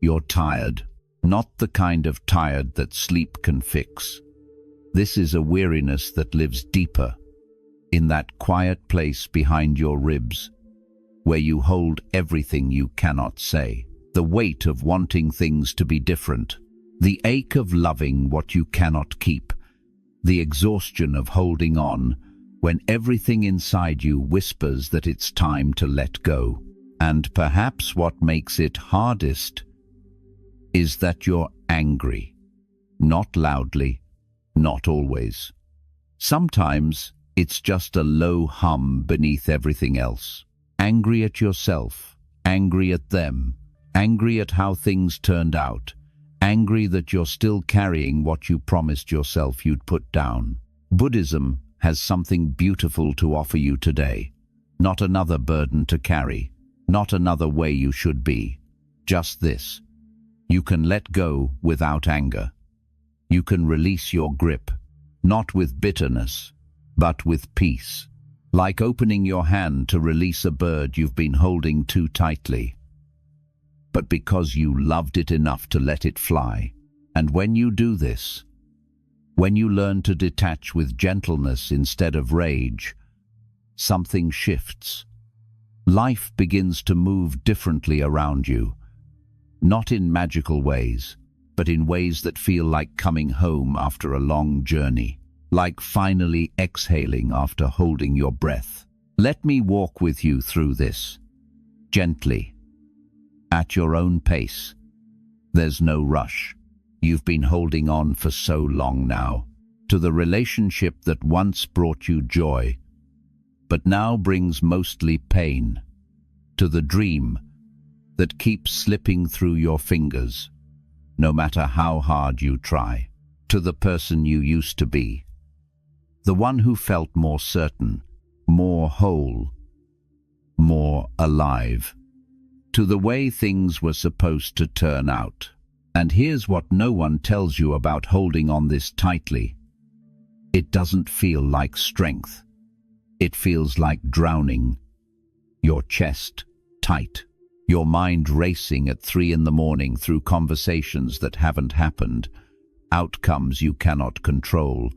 You're tired, not the kind of tired that sleep can fix. This is a weariness that lives deeper, in that quiet place behind your ribs, where you hold everything you cannot say. The weight of wanting things to be different, the ache of loving what you cannot keep, the exhaustion of holding on when everything inside you whispers that it's time to let go. And perhaps what makes it hardest is that you're angry. Not loudly, not always. Sometimes it's just a low hum beneath everything else. Angry at yourself, angry at them, angry at how things turned out, angry that you're still carrying what you promised yourself you'd put down. Buddhism has something beautiful to offer you today. Not another burden to carry, not another way you should be. Just this. You can let go without anger. You can release your grip, not with bitterness, but with peace. Like opening your hand to release a bird you've been holding too tightly. But because you loved it enough to let it fly. And when you do this, when you learn to detach with gentleness instead of rage, something shifts. Life begins to move differently around you. Not in magical ways, but in ways that feel like coming home after a long journey. Like finally exhaling after holding your breath. Let me walk with you through this. Gently. At your own pace. There's no rush. You've been holding on for so long now. To the relationship that once brought you joy, but now brings mostly pain. To the dream that keeps slipping through your fingers, no matter how hard you try. To the person you used to be. The one who felt more certain, more whole, more alive. To the way things were supposed to turn out. And here's what no one tells you about holding on this tightly. It doesn't feel like strength. It feels like drowning. Your chest tight. Your mind racing at 3 in the morning through conversations that haven't happened. Outcomes you cannot control.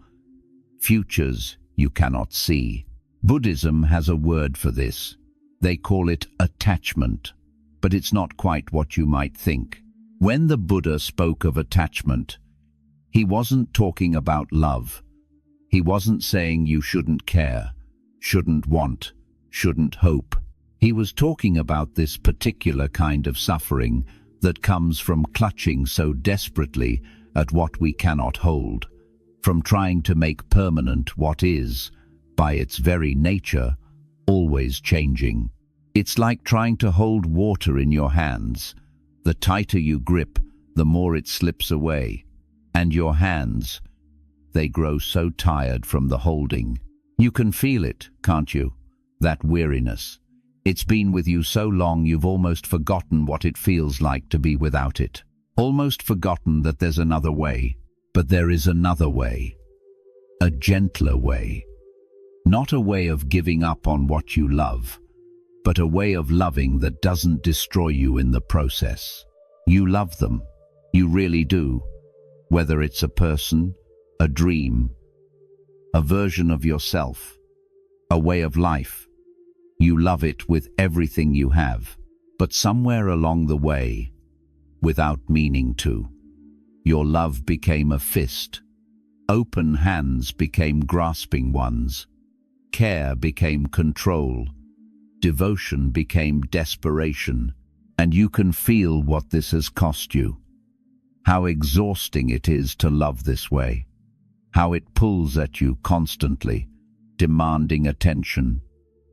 Futures you cannot see. Buddhism has a word for this. They call it attachment, but it's not quite what you might think. When the Buddha spoke of attachment, he wasn't talking about love. He wasn't saying you shouldn't care, shouldn't want, shouldn't hope. He was talking about this particular kind of suffering that comes from clutching so desperately at what we cannot hold. From trying to make permanent what is, by its very nature, always changing. It's like trying to hold water in your hands. The tighter you grip, the more it slips away. And your hands, they grow so tired from the holding. You can feel it, can't you? That weariness. It's been with you so long you've almost forgotten what it feels like to be without it. Almost forgotten that there's another way. But there is another way. A gentler way. Not a way of giving up on what you love, but a way of loving that doesn't destroy you in the process. You love them. You really do. Whether it's a person, a dream, a version of yourself, a way of life. You love it with everything you have. But somewhere along the way, without meaning to, your love became a fist. Open hands became grasping ones. Care became control. Devotion became desperation. And you can feel what this has cost you. How exhausting it is to love this way. How it pulls at you constantly, demanding attention,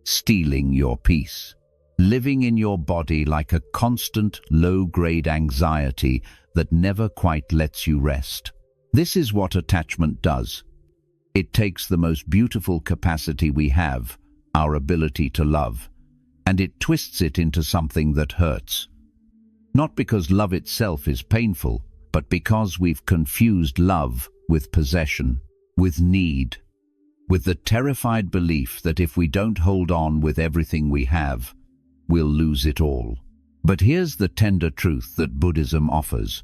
stealing your peace, living in your body like a constant low-grade anxiety that never quite lets you rest. This is what attachment does. It takes the most beautiful capacity we have, our ability to love, and it twists it into something that hurts. Not because love itself is painful, but because we've confused love with possession, with need, with the terrified belief that if we don't hold on with everything we have, we'll lose it all. But here's the tender truth that Buddhism offers.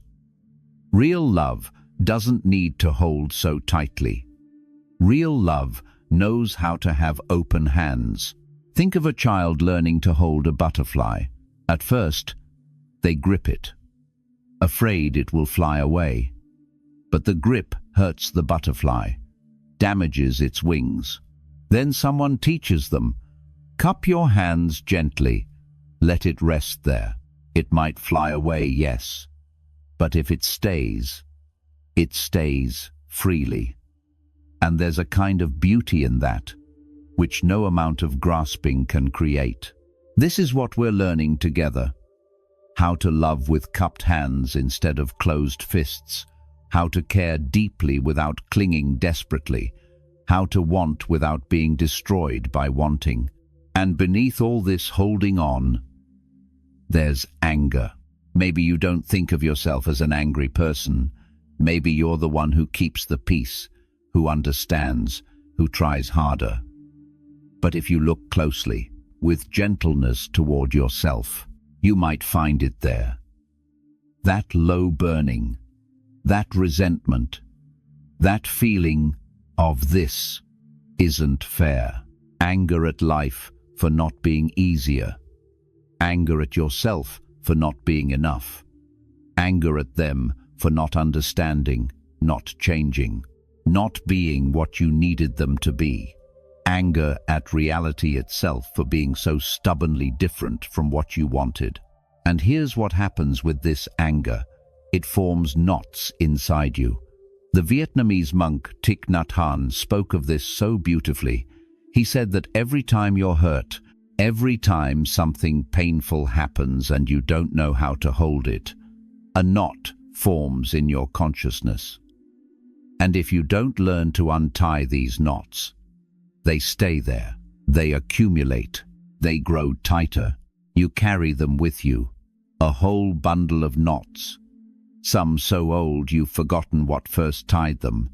Real love doesn't need to hold so tightly. Real love knows how to have open hands. Think of a child learning to hold a butterfly. At first, they grip it, afraid it will fly away. But the grip hurts the butterfly, damages its wings. Then someone teaches them, cup your hands gently, let it rest there. It might fly away, yes, but if it stays freely. And there's a kind of beauty in that, which no amount of grasping can create. This is what we're learning together. How to love with cupped hands instead of closed fists. How to care deeply without clinging desperately. How to want without being destroyed by wanting. And beneath all this holding on, there's anger. Maybe you don't think of yourself as an angry person. Maybe you're the one who keeps the peace, who understands, who tries harder. But if you look closely, with gentleness toward yourself, you might find it there. That low burning, that resentment, that feeling of this isn't fair. Anger at life for not being easier. Anger at yourself for not being enough. Anger at them for not understanding, not changing, not being what you needed them to be. Anger at reality itself for being so stubbornly different from what you wanted. And here's what happens with this anger. It forms knots inside you. The Vietnamese monk Thich Nhat Hanh spoke of this so beautifully. He said that every time you're hurt, every time something painful happens and you don't know how to hold it, a knot forms in your consciousness. And if you don't learn to untie these knots, they stay there, they accumulate, they grow tighter. You carry them with you, a whole bundle of knots, some so old you've forgotten what first tied them,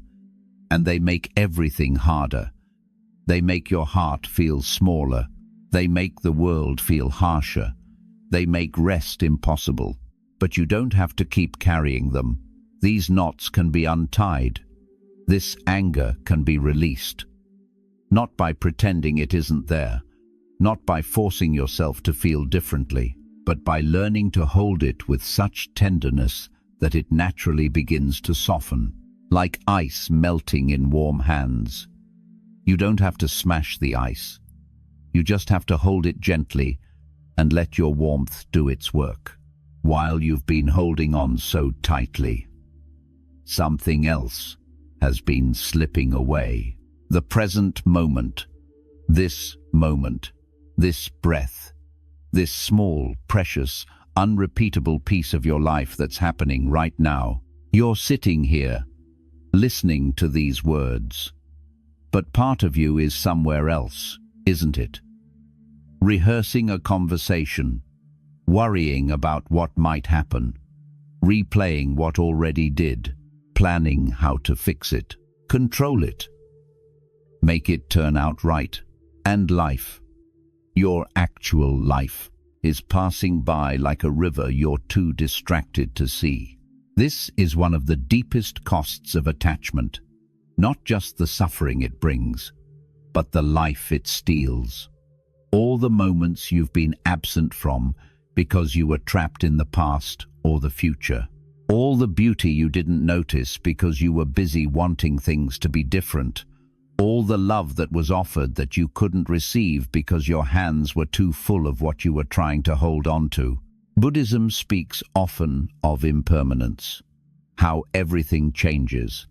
and they make everything harder. They make your heart feel smaller, they make the world feel harsher, they make rest impossible. But you don't have to keep carrying them. These knots can be untied. This anger can be released. Not by pretending it isn't there, not by forcing yourself to feel differently, but by learning to hold it with such tenderness that it naturally begins to soften, like ice melting in warm hands. You don't have to smash the ice. You just have to hold it gently and let your warmth do its work. While you've been holding on so tightly, something else has been slipping away. The present moment, this breath, this small, precious, unrepeatable piece of your life that's happening right now. You're sitting here, listening to these words. But part of you is somewhere else, isn't it? Rehearsing a conversation, worrying about what might happen, replaying what already did, planning how to fix it, control it, make it turn out right. And life, your actual life, is passing by like a river you're too distracted to see. This is one of the deepest costs of attachment, not just the suffering it brings, but the life it steals. All the moments you've been absent from because you were trapped in the past or the future. All the beauty you didn't notice because you were busy wanting things to be different. All the love that was offered that you couldn't receive because your hands were too full of what you were trying to hold on to. Buddhism speaks often of impermanence, how everything changes,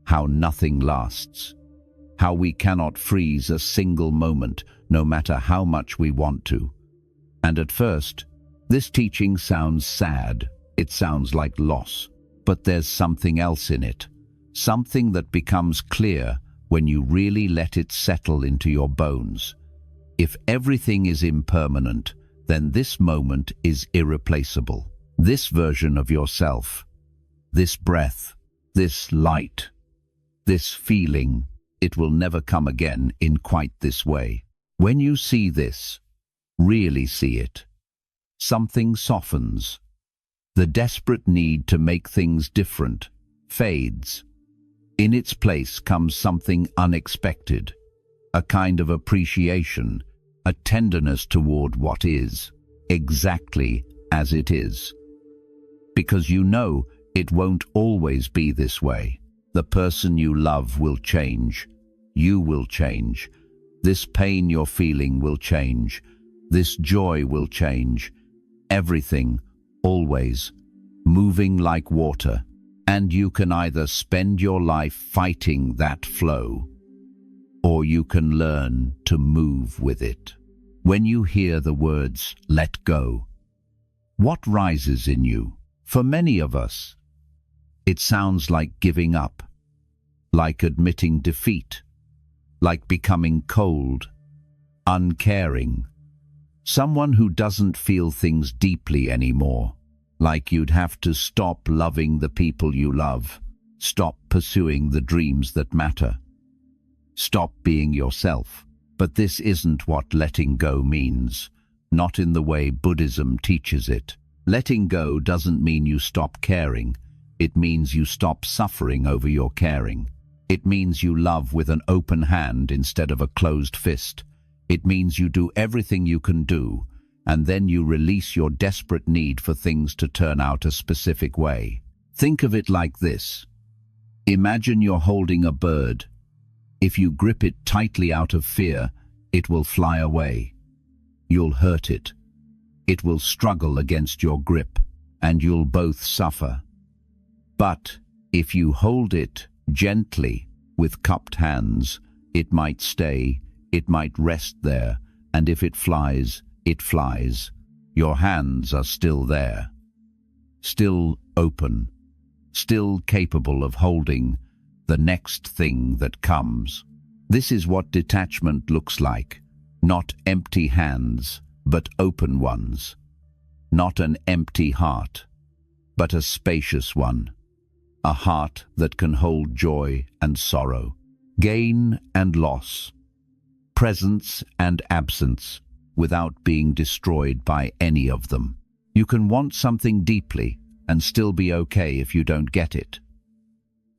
how nothing lasts, how we cannot freeze a single moment no matter how much we want to. And at first, this teaching sounds sad. It sounds like loss. But there's something else in it, something that becomes clear when you really let it settle into your bones. If everything is impermanent, then this moment is irreplaceable. This version of yourself, this breath, this light, this feeling, it will never come again in quite this way. When you see this, really see it, Something softens. The desperate need to make things different fades. In its place comes something unexpected, a kind of appreciation, a tenderness toward what is, exactly as it is. Because you know it won't always be this way. The person you love will change. You will change. This pain you're feeling will change. This joy will change. Everything, always, moving like water. And you can either spend your life fighting that flow, or you can learn to move with it. When you hear the words, let go, what rises in you? For many of us, it sounds like giving up, like admitting defeat, like becoming cold, uncaring, someone who doesn't feel things deeply anymore. Like you'd have to stop loving the people you love, stop pursuing the dreams that matter, stop being yourself. But this isn't what letting go means, not in the way Buddhism teaches it. Letting go doesn't mean you stop caring. It means you stop suffering over your caring. It means you love with an open hand instead of a closed fist. It means you do everything you can do, and then you release your desperate need for things to turn out a specific way. Think of it like this. Imagine you're holding a bird. If you grip it tightly out of fear, it will fly away. You'll hurt it. It will struggle against your grip, and you'll both suffer. But if you hold it gently, with cupped hands, it might stay, it might rest there, and if it flies, it flies. Your hands are still there, still open, still capable of holding the next thing that comes. This is what detachment looks like. Not empty hands, but open ones. Not an empty heart, but a spacious one. A heart that can hold joy and sorrow, gain and loss, presence and absence, without being destroyed by any of them. You can want something deeply and still be okay if you don't get it.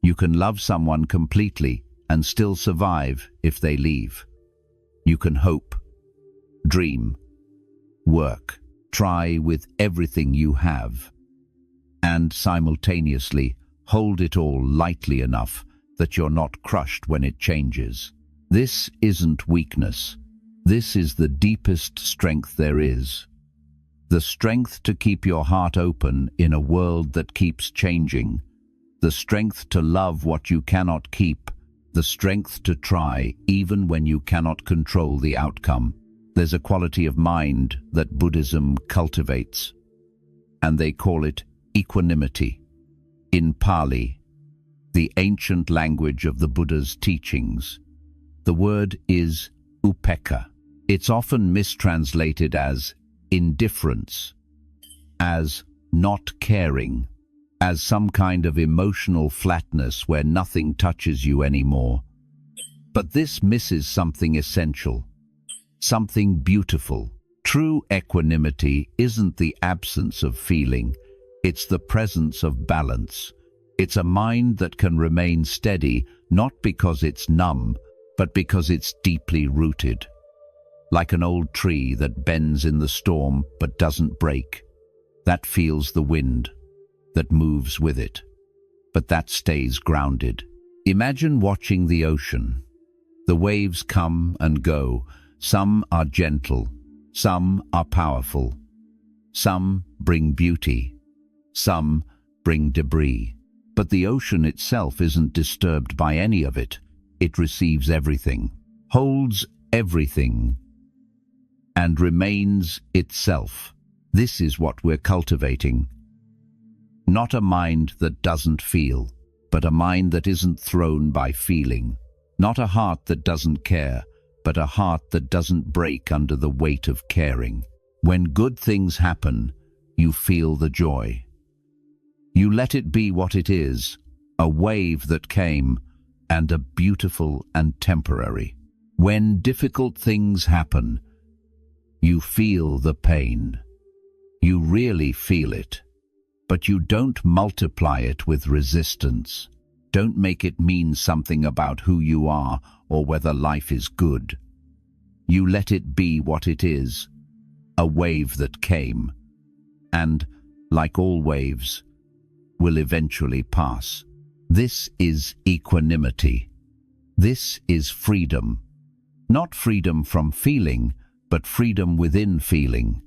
You can love someone completely and still survive if they leave. You can hope, dream, work, try with everything you have, and simultaneously hold it all lightly enough that you're not crushed when it changes. This isn't weakness. This is the deepest strength there is. The strength to keep your heart open in a world that keeps changing. The strength to love what you cannot keep. The strength to try even when you cannot control the outcome. There's a quality of mind that Buddhism cultivates, and they call it equanimity. In Pali, the ancient language of the Buddha's teachings, the word is upekkha. It's often mistranslated as indifference, as not caring, as some kind of emotional flatness where nothing touches you anymore. But this misses something essential, something beautiful. True equanimity isn't the absence of feeling, it's the presence of balance. It's a mind that can remain steady, not because it's numb, but because it's deeply rooted. Like an old tree that bends in the storm but doesn't break. That feels the wind, that moves with it, but that stays grounded. Imagine watching the ocean. The waves come and go. Some are gentle, some are powerful. Some bring beauty, some bring debris. But the ocean itself isn't disturbed by any of it. It receives everything, holds everything, and remains itself. This is what we're cultivating. Not a mind that doesn't feel, but a mind that isn't thrown by feeling. Not a heart that doesn't care, but a heart that doesn't break under the weight of caring. When good things happen, you feel the joy. You let it be what it is, a wave that came, and a beautiful and temporary. When difficult things happen, you feel the pain. You really feel it, but you don't multiply it with resistance. Don't make it mean something about who you are or whether life is good. You let it be what it is, a wave that came, and, like all waves, will eventually pass. This is equanimity. This is freedom. Not freedom from feeling, but freedom within feeling.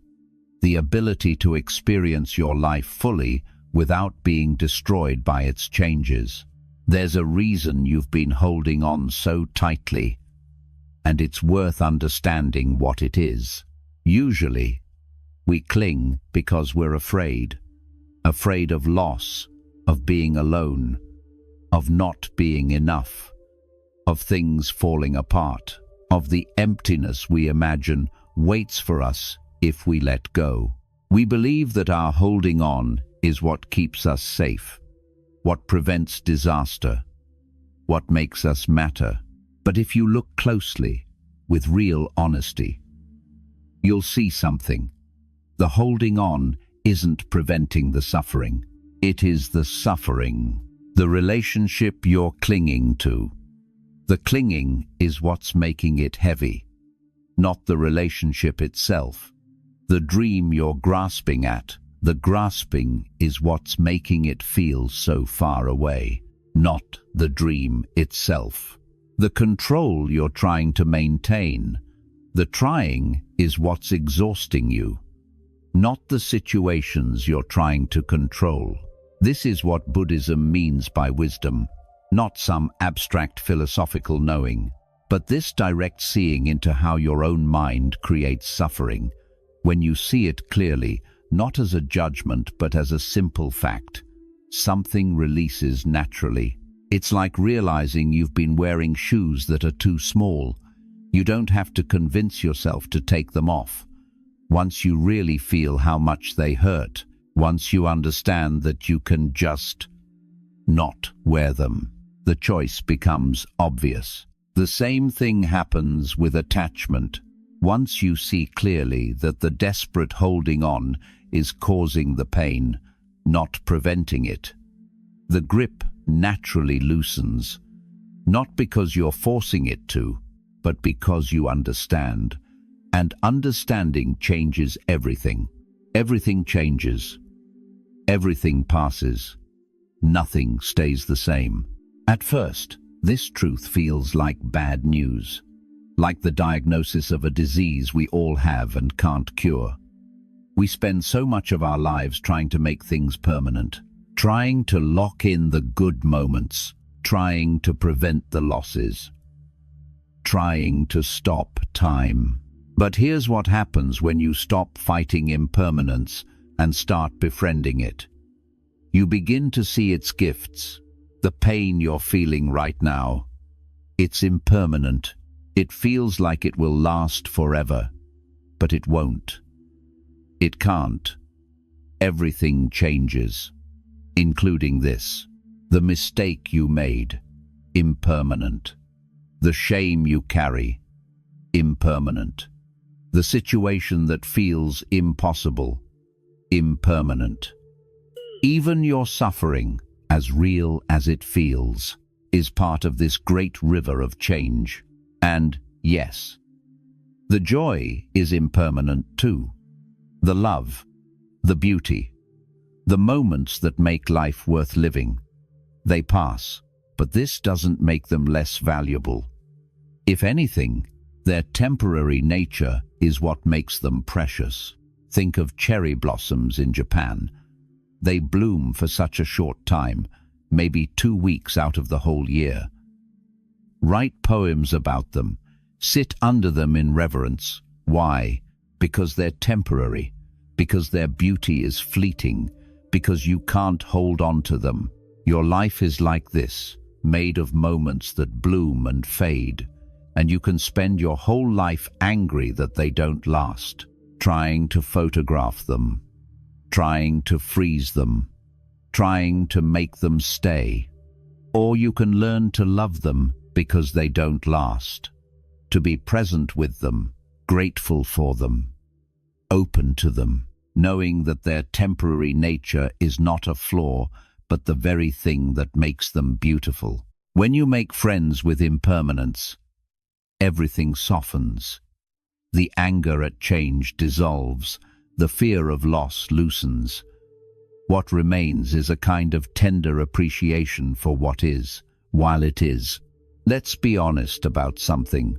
The ability to experience your life fully without being destroyed by its changes. There's a reason you've been holding on so tightly, and it's worth understanding what it is. Usually, we cling because we're afraid of loss, of being alone, of not being enough, of things falling apart, of the emptiness we imagine waits for us if we let go. We believe that our holding on is what keeps us safe, what prevents disaster, what makes us matter. But if you look closely, with real honesty, you'll see something. The holding on isn't preventing the suffering. It is the suffering, the relationship you're clinging to. The clinging is what's making it heavy, not the relationship itself. The dream you're grasping at, the grasping is what's making it feel so far away, not the dream itself. The control you're trying to maintain, the trying is what's exhausting you, not the situations you're trying to control. This is what Buddhism means by wisdom, not some abstract philosophical knowing, but this direct seeing into how your own mind creates suffering. When you see it clearly, not as a judgment but as a simple fact, something releases naturally. It's like realizing you've been wearing shoes that are too small. You don't have to convince yourself to take them off. Once you really feel how much they hurt, once you understand that you can just not wear them, the choice becomes obvious. The same thing happens with attachment. Once you see clearly that the desperate holding on is causing the pain, not preventing it, the grip naturally loosens, not because you're forcing it to, but because you understand. And understanding changes everything. Everything changes. Everything passes. Nothing stays the same. At first, this truth feels like bad news, like the diagnosis of a disease we all have and can't cure. We spend so much of our lives trying to make things permanent, trying to lock in the good moments, trying to prevent the losses, trying to stop time. But here's what happens when you stop fighting impermanence and start befriending it. You begin to see its gifts. The pain you're feeling right now, it's impermanent. It feels like it will last forever, but it won't. It can't. Everything changes, including this. The mistake you made, impermanent. The shame you carry, impermanent. The situation that feels impossible, impermanent. Even your suffering, as real as it feels, is part of this great river of change. And, yes, the joy is impermanent too. The love, the beauty, the moments that make life worth living, they pass, but this doesn't make them less valuable. If anything, their temporary nature is what makes them precious. Think of cherry blossoms in Japan. They bloom for such a short time, maybe 2 weeks out of the whole year. Write poems about them. Sit under them in reverence. Why? Because they're temporary, because their beauty is fleeting, because you can't hold on to them. Your life is like this, made of moments that bloom and fade, and you can spend your whole life angry that they don't last, trying to photograph them, trying to freeze them, trying to make them stay. Or you can learn to love them because they don't last, to be present with them, grateful for them, open to them. knowing that their temporary nature is not a flaw, but the very thing that makes them beautiful. When you make friends with impermanence, everything softens. The anger at change dissolves, the fear of loss loosens. What remains is a kind of tender appreciation for what is, while it is. Let's be honest about something,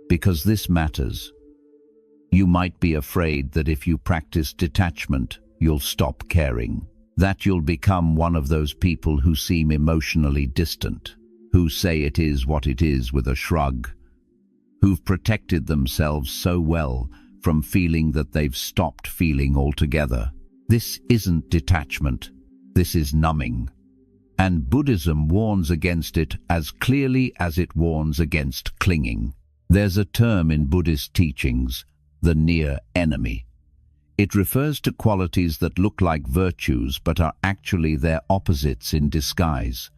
because this matters. You might be afraid that if you practice detachment, you'll stop caring, that you'll become one of those people who seem emotionally distant, who say it is what it is with a shrug, who've protected themselves so well from feeling that they've stopped feeling altogether. This isn't detachment, this is numbing. And Buddhism warns against it as clearly as it warns against clinging. There's a term in Buddhist teachings, the near enemy. It refers to qualities that look like virtues but are actually their opposites in disguise.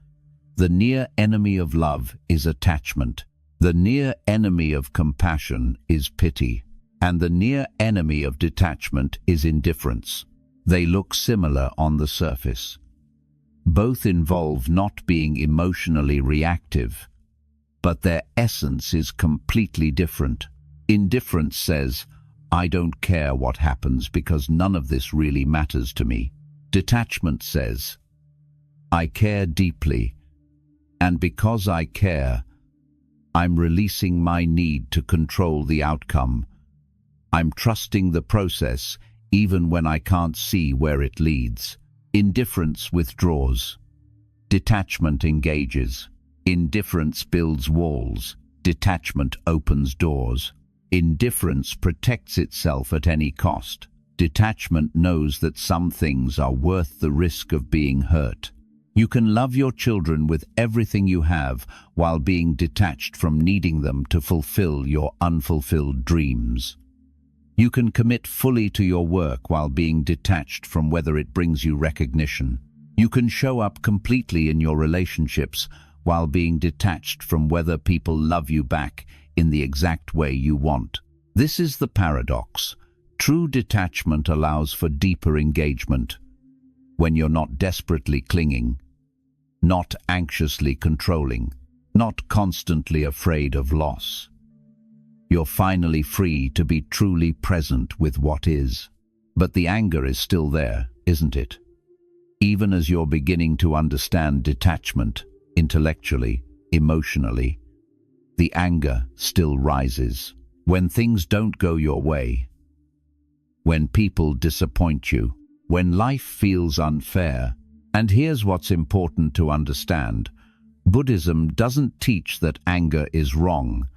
The near enemy of love is attachment. The near enemy of compassion is pity. And the near enemy of detachment is indifference. They look similar on the surface. Both involve not being emotionally reactive, but their essence is completely different. Indifference says, I don't care what happens because none of this really matters to me. Detachment says, I care deeply, and because I care, I'm releasing my need to control the outcome. I'm trusting the process even when I can't see where it leads. Indifference withdraws. Detachment engages. Indifference builds walls. Detachment opens doors. Indifference protects itself at any cost. Detachment knows that some things are worth the risk of being hurt. You can love your children with everything you have while being detached from needing them to fulfill your unfulfilled dreams. You can commit fully to your work while being detached from whether it brings you recognition. You can show up completely in your relationships while being detached from whether people love you back in the exact way you want. This is the paradox. True detachment allows for deeper engagement. When you're not desperately clinging, not anxiously controlling, not constantly afraid of loss. You're finally free to be truly present with what is. But the anger is still there, isn't it? Even as you're beginning to understand detachment, intellectually, emotionally, the anger still rises. When things don't go your way, when people disappoint you, when life feels unfair. And here's what's important to understand. Buddhism doesn't teach that anger is wrong.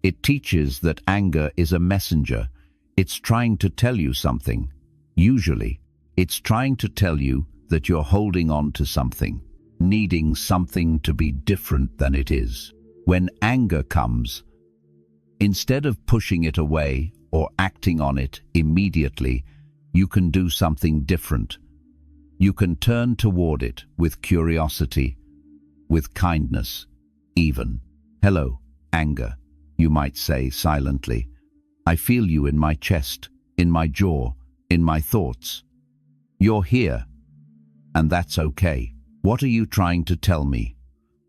It teaches that anger is a messenger. It's trying to tell you something. Usually, it's trying to tell you that you're holding on to something, needing something to be different than it is. When anger comes, instead of pushing it away or acting on it immediately, you can do something different. You can turn toward it with curiosity, with kindness, even. Hello, anger, you might say silently. I feel you in my chest, in my jaw, in my thoughts. You're here, and that's okay. What are you trying to tell me?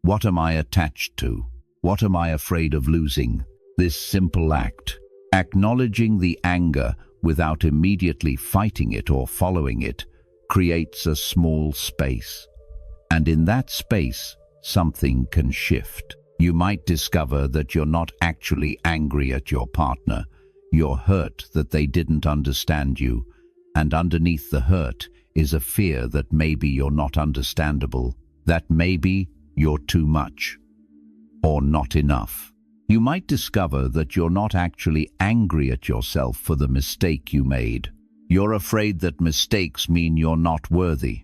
What am I attached to? What am I afraid of losing? This simple act, acknowledging the anger without immediately fighting it or following it, creates a small space. And in that space, something can shift. You might discover that you're not actually angry at your partner. You're hurt that they didn't understand you. And underneath the hurt is a fear that maybe you're not understandable, that maybe you're too much or not enough. You might discover that you're not actually angry at yourself for the mistake you made. You're afraid that mistakes mean you're not worthy.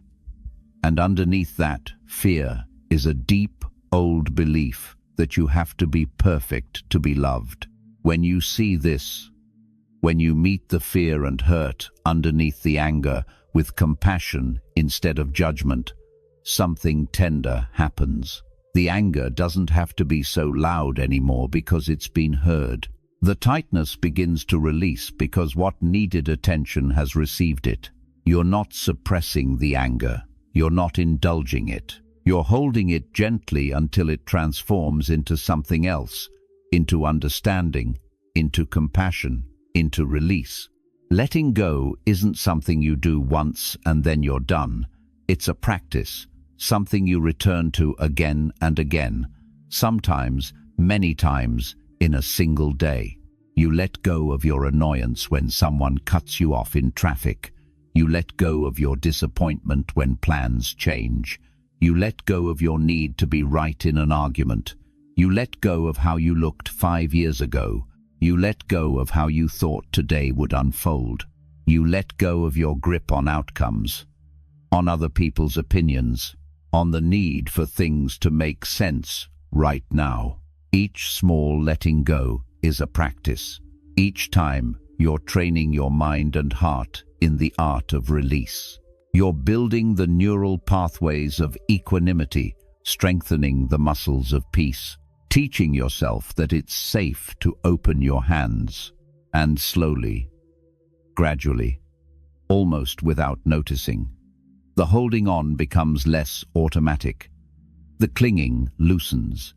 And underneath that fear is a deep, old belief that you have to be perfect to be loved. When you see this, when you meet the fear and hurt underneath the anger with compassion instead of judgment, something tender happens. The anger doesn't have to be so loud anymore because it's been heard. The tightness begins to release because what needed attention has received it. You're not suppressing the anger. You're not indulging it. You're holding it gently until it transforms into something else, into understanding, into compassion, into release. Letting go isn't something you do once and then you're done. It's a practice, something you return to again and again, sometimes, many times, in a single day. You let go of your annoyance when someone cuts you off in traffic. You let go of your disappointment when plans change. You let go of your need to be right in an argument. You let go of how you looked 5 years ago. You let go of how you thought today would unfold. You let go of your grip on outcomes, on other people's opinions, on the need for things to make sense right now. Each small letting go is a practice. Each time you're training your mind and heart in the art of release. You're building the neural pathways of equanimity, strengthening the muscles of peace, teaching yourself that it's safe to open your hands, and slowly, gradually, almost without noticing, the holding on becomes less automatic. The clinging loosens.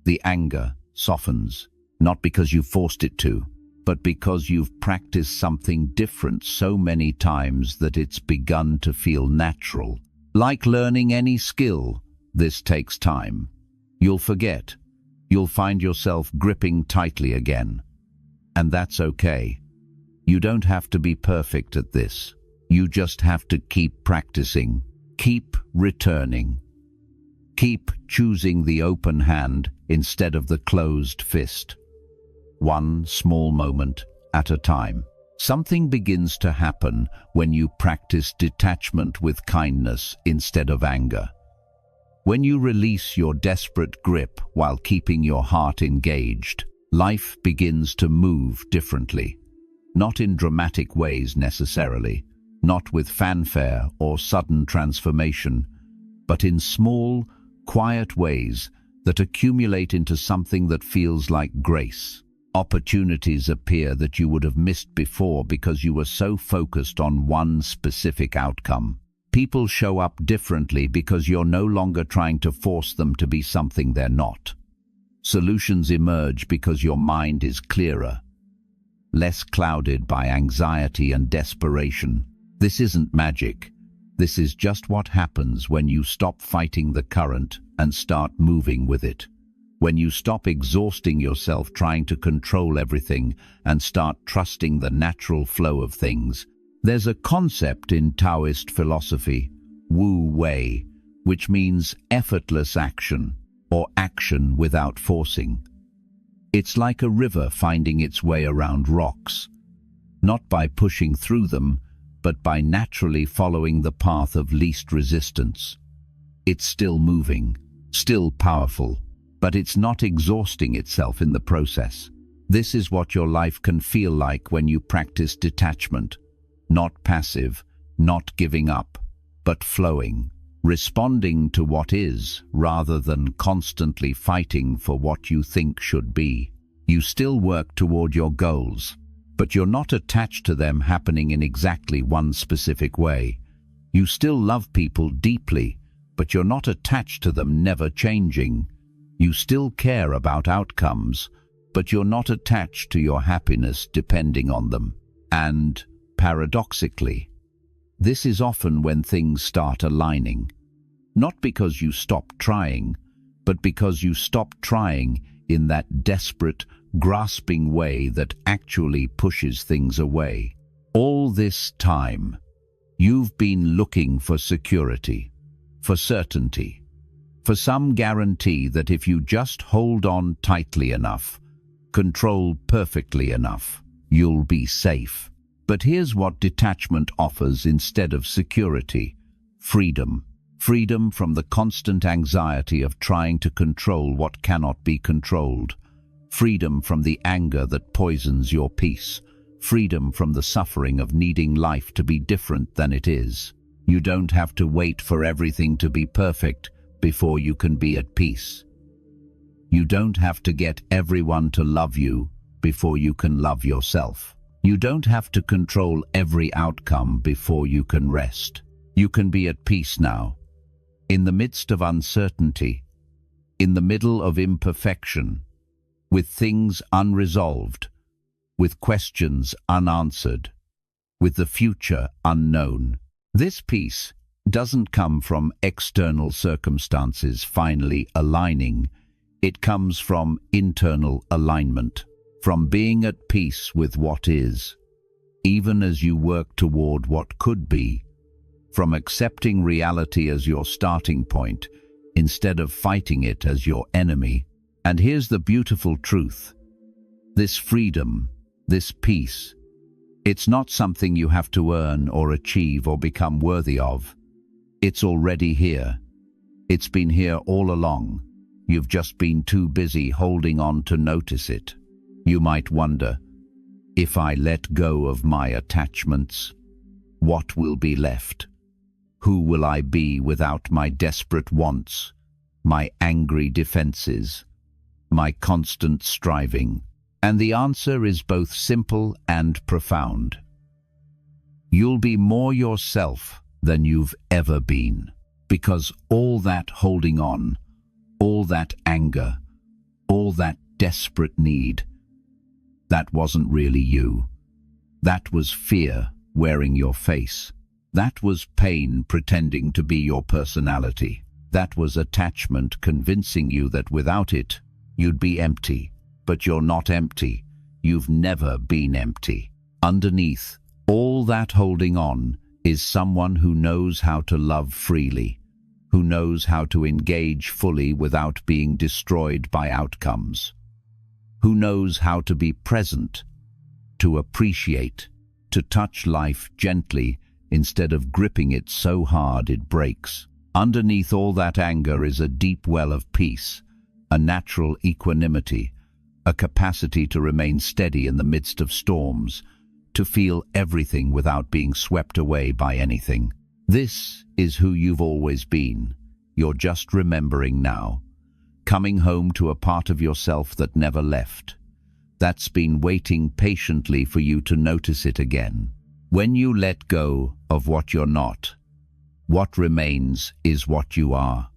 The anger softens, not because you forced it to, but because you've practiced something different so many times that it's begun to feel natural. Like learning any skill, this takes time. You'll forget. You'll find yourself gripping tightly again. And that's okay. You don't have to be perfect at this. You just have to keep practicing. Keep returning. Keep choosing the open hand instead of the closed fist. One small moment at a time. Something begins to happen when you practice detachment with kindness instead of anger. When you release your desperate grip while keeping your heart engaged, life begins to move differently. Not in dramatic ways necessarily, not with fanfare or sudden transformation, but in small, quiet ways that accumulate into something that feels like grace. Opportunities appear that you would have missed before because you were so focused on one specific outcome. People show up differently because you're no longer trying to force them to be something they're not. Solutions emerge because your mind is clearer, less clouded by anxiety and desperation. This isn't magic. This is just what happens when you stop fighting the current and start moving with it. When you stop exhausting yourself trying to control everything and start trusting the natural flow of things. There's a concept in Taoist philosophy, Wu Wei, which means effortless action, or action without forcing. It's like a river finding its way around rocks, not by pushing through them, but by naturally following the path of least resistance. It's still moving, still powerful, but it's not exhausting itself in the process. This is what your life can feel like when you practice detachment. Not passive, not giving up, but flowing, responding to what is rather than constantly fighting for what you think should be. You still work toward your goals, but you're not attached to them happening in exactly one specific way. You still love people deeply, but you're not attached to them never changing. You still care about outcomes, but you're not attached to your happiness depending on them. And paradoxically, this is often when things start aligning. Not because you stop trying, but because you stop trying in that desperate, grasping way that actually pushes things away. All this time, you've been looking for security, for certainty, for some guarantee that if you just hold on tightly enough, control perfectly enough, you'll be safe. But here's what detachment offers instead of security: freedom. Freedom from the constant anxiety of trying to control what cannot be controlled. Freedom from the anger that poisons your peace. Freedom from the suffering of needing life to be different than it is. You don't have to wait for everything to be perfect before you can be at peace. You don't have to get everyone to love you before you can love yourself. You don't have to control every outcome before you can rest. You can be at peace now, in the midst of uncertainty, in the middle of imperfection, with things unresolved, with questions unanswered, with the future unknown. This peace doesn't come from external circumstances finally aligning. It comes from internal alignment, from being at peace with what is, even as you work toward what could be, from accepting reality as your starting point instead of fighting it as your enemy. And here's the beautiful truth. This freedom, this peace, it's not something you have to earn or achieve or become worthy of. It's already here. It's been here all along. You've just been too busy holding on to notice it. You might wonder, if I let go of my attachments, what will be left? Who will I be without my desperate wants, my angry defenses, my constant striving? And the answer is both simple and profound. You'll be more yourself than you've ever been, because all that holding on, all that anger, all that desperate need, that wasn't really you. That was fear wearing your face. That was pain pretending to be your personality. That was attachment convincing you that without it, you'd be empty. But you're not empty. You've never been empty. Underneath all that holding on is someone who knows how to love freely, who knows how to engage fully without being destroyed by outcomes, who knows how to be present, to appreciate, to touch life gently instead of gripping it so hard it breaks. Underneath all that anger is a deep well of peace, a natural equanimity, a capacity to remain steady in the midst of storms, to feel everything without being swept away by anything. This is who you've always been. You're just remembering now, coming home to a part of yourself that never left, that's been waiting patiently for you to notice it again. When you let go of what you're not, what remains is what you are.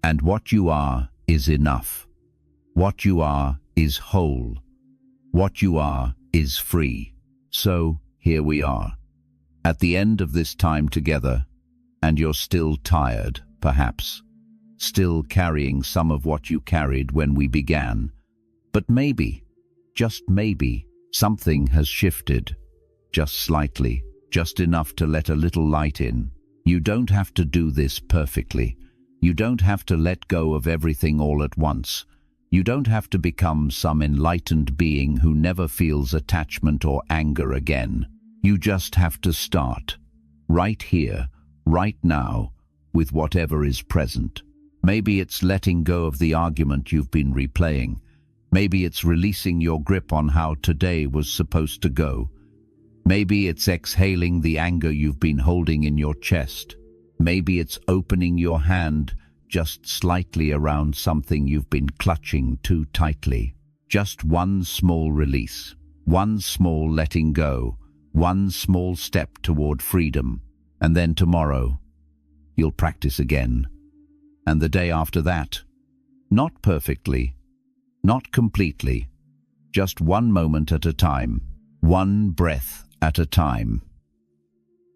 And what you are is enough. What you are is whole. What you are is free. So here we are, at the end of this time together, and you're still tired, perhaps, still carrying some of what you carried when we began. But maybe, just maybe, something has shifted, just slightly, just enough to let a little light in. You don't have to do this perfectly. You don't have to let go of everything all at once. You don't have to become some enlightened being who never feels attachment or anger again. You just have to start, right here, right now, with whatever is present. Maybe it's letting go of the argument you've been replaying. Maybe it's releasing your grip on how today was supposed to go. Maybe it's exhaling the anger you've been holding in your chest. Maybe it's opening your hand just slightly around something you've been clutching too tightly. Just one small release, one small letting go, one small step toward freedom. And then tomorrow, you'll practice again. And the day after that, not perfectly, not completely, just one moment at a time, one breath at a time,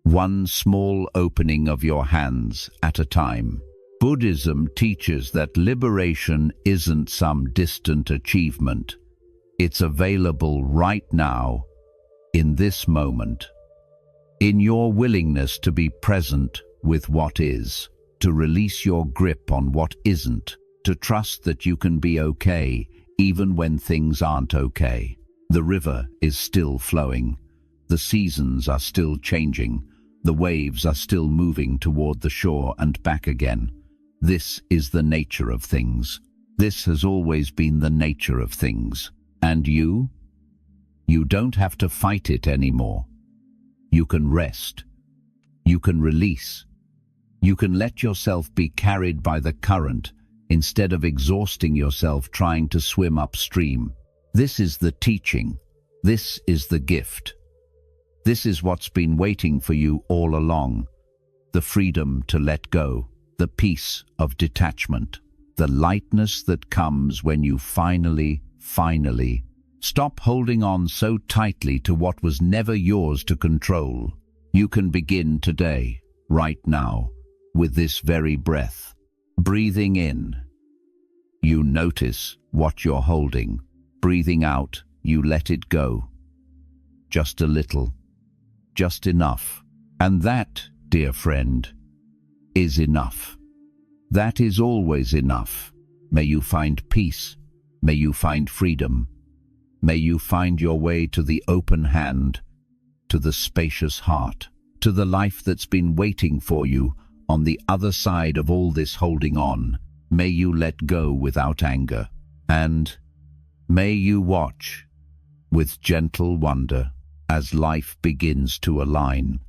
one small opening of your hands at a time. Buddhism teaches that liberation isn't some distant achievement. It's available right now, in this moment, in your willingness to be present with what is, to release your grip on what isn't, to trust that you can be okay even when things aren't okay. The river is still flowing. The seasons are still changing. The waves are still moving toward the shore and back again. This is the nature of things. This has always been the nature of things. And you? You don't have to fight it anymore. You can rest. You can release. You can let yourself be carried by the current instead of exhausting yourself trying to swim upstream. This is the teaching. This is the gift. This is what's been waiting for you all along. The freedom to let go, the peace of detachment, the lightness that comes when you finally stop holding on so tightly to what was never yours to control. You can begin today, right now, with this very breath. Breathing in, you notice what you're holding. Breathing out, you let it go. Just a little, just enough. And that, dear friend, is enough. That is always enough. May you find peace. May you find freedom. May you find your way to the open hand, to the spacious heart, to the life that's been waiting for you on the other side of all this holding on. May you let go without anger, and may you watch with gentle wonder as life begins to align.